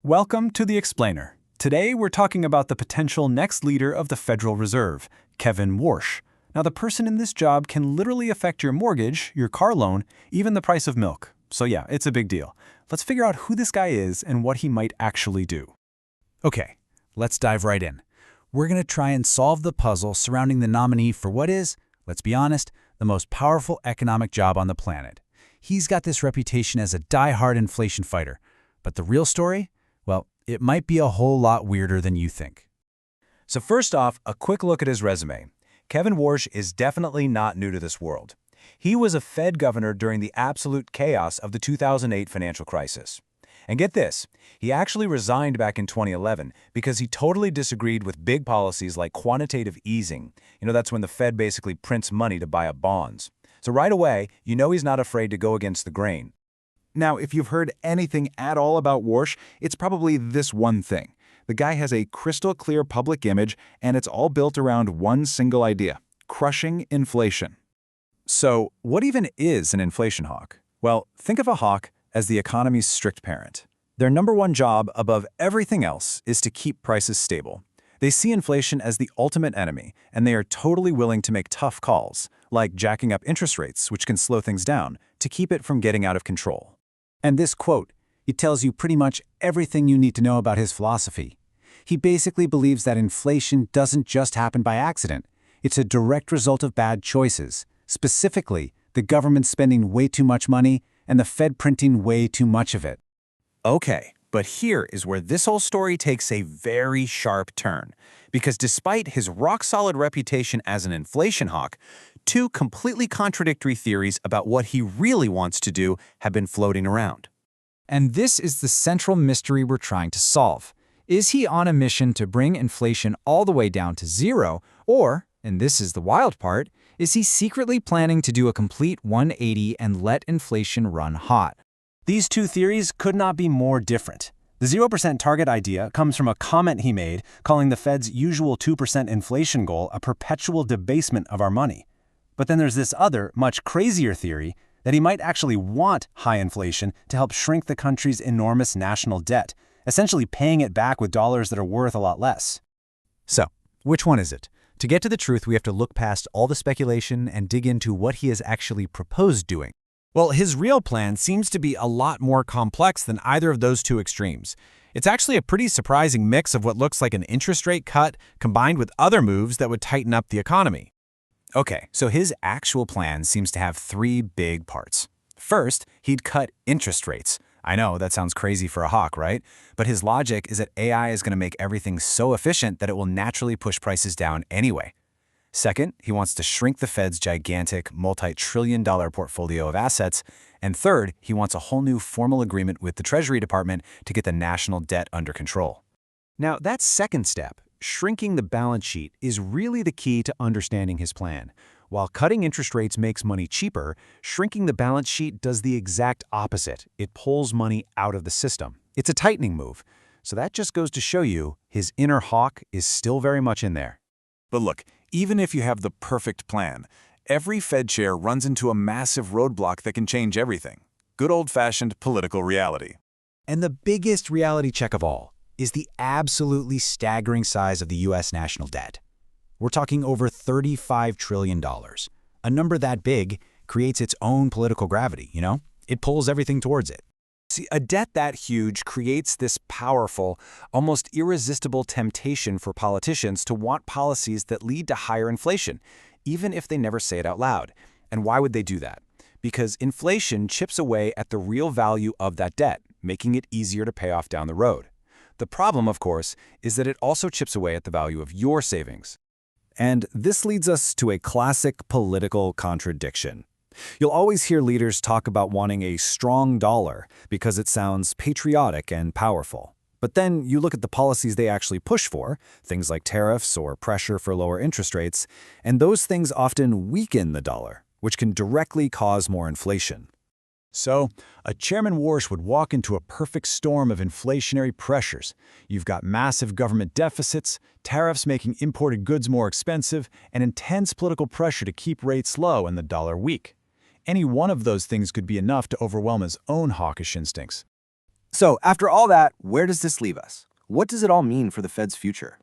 Welcome to The Explainer. Today we're talking about the potential next leader of the Federal Reserve, Kevin Warsh. Now, the person in this job can literally affect your mortgage, your car loan, even the price of milk. So yeah, it's a big deal. Let's figure out who this guy is and what he might actually do. Okay, let's dive right in. We're going to try and solve the puzzle surrounding the nominee for what is, let's be honest, the most powerful economic job on the planet. He's got this reputation as a die-hard inflation fighter. But the real story? Well, it might be a whole lot weirder than you think. So first off, a quick look at his resume. Kevin Warsh is definitely not new to this world. He was a Fed governor during the absolute chaos of the 2008 financial crisis. And get this, he actually resigned back in 2011 because he totally disagreed with big policies like quantitative easing. That's when the Fed basically prints money to buy up bonds. So right away, he's not afraid to go against the grain. Now, if you've heard anything at all about Warsh, it's probably this one thing. The guy has a crystal clear public image, and it's all built around one single idea: crushing inflation. So, what even is an inflation hawk? Well, think of a hawk as the economy's strict parent. Their number one job above everything else is to keep prices stable. They see inflation as the ultimate enemy, and they are totally willing to make tough calls, like jacking up interest rates, which can slow things down, to keep it from getting out of control. And this quote, it tells you pretty much everything you need to know about his philosophy. He basically believes that inflation doesn't just happen by accident. It's a direct result of bad choices. Specifically, the government spending way too much money and the Fed printing way too much of it. Okay, but here is where this whole story takes a very sharp turn. Because despite his rock-solid reputation as an inflation hawk, two completely contradictory theories about what he really wants to do have been floating around. And this is the central mystery we're trying to solve. Is he on a mission to bring inflation all the way down to zero, or, and this is the wild part, is he secretly planning to do a complete 180 and let inflation run hot? These two theories could not be more different. The 0% target idea comes from a comment he made calling the Fed's usual 2% inflation goal a perpetual debasement of our money. But then there's this other, much crazier theory that he might actually want high inflation to help shrink the country's enormous national debt, essentially paying it back with dollars that are worth a lot less. So, which one is it? To get to the truth, we have to look past all the speculation and dig into what he has actually proposed doing. Well, his real plan seems to be a lot more complex than either of those two extremes. It's actually a pretty surprising mix of what looks like an interest rate cut combined with other moves that would tighten up the economy. Okay, so his actual plan seems to have three big parts. First, he'd cut interest rates. I know, that sounds crazy for a hawk, right? But his logic is that AI is going to make everything so efficient that it will naturally push prices down anyway. Second, he wants to shrink the Fed's gigantic, multi-trillion-dollar portfolio of assets. And third, he wants a whole new formal agreement with the Treasury Department to get the national debt under control. Now, that second step, shrinking the balance sheet, is really the key to understanding his plan. While cutting interest rates makes money cheaper, shrinking the balance sheet does the exact opposite. It pulls money out of the system. It's a tightening move. So that just goes to show you his inner hawk is still very much in there. But look, even if you have the perfect plan, every Fed chair runs into a massive roadblock that can change everything. Good old-fashioned political reality. And the biggest reality check of all is the absolutely staggering size of the U.S. national debt. We're talking over $35 trillion. A number that big creates its own political gravity, It pulls everything towards it. See, a debt that huge creates this powerful, almost irresistible temptation for politicians to want policies that lead to higher inflation, even if they never say it out loud. And why would they do that? Because inflation chips away at the real value of that debt, making it easier to pay off down the road. The problem, of course, is that it also chips away at the value of your savings. And this leads us to a classic political contradiction. You'll always hear leaders talk about wanting a strong dollar because it sounds patriotic and powerful. But then you look at the policies they actually push for, things like tariffs or pressure for lower interest rates, and those things often weaken the dollar, which can directly cause more inflation. So, a Chairman Warsh would walk into a perfect storm of inflationary pressures. You've got massive government deficits, tariffs making imported goods more expensive, and intense political pressure to keep rates low and the dollar weak. Any one of those things could be enough to overwhelm his own hawkish instincts. So, after all that, where does this leave us? What does it all mean for the Fed's future?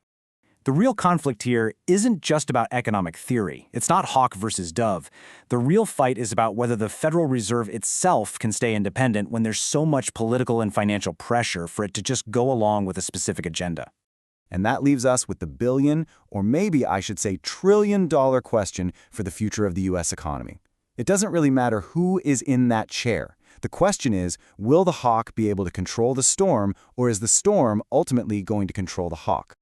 The real conflict here isn't just about economic theory. It's not hawk versus dove. The real fight is about whether the Federal Reserve itself can stay independent when there's so much political and financial pressure for it to just go along with a specific agenda. And that leaves us with the billion, or maybe I should say trillion-dollar question for the future of the U.S. economy. It doesn't really matter who is in that chair. The question is, will the hawk be able to control the storm, or is the storm ultimately going to control the hawk?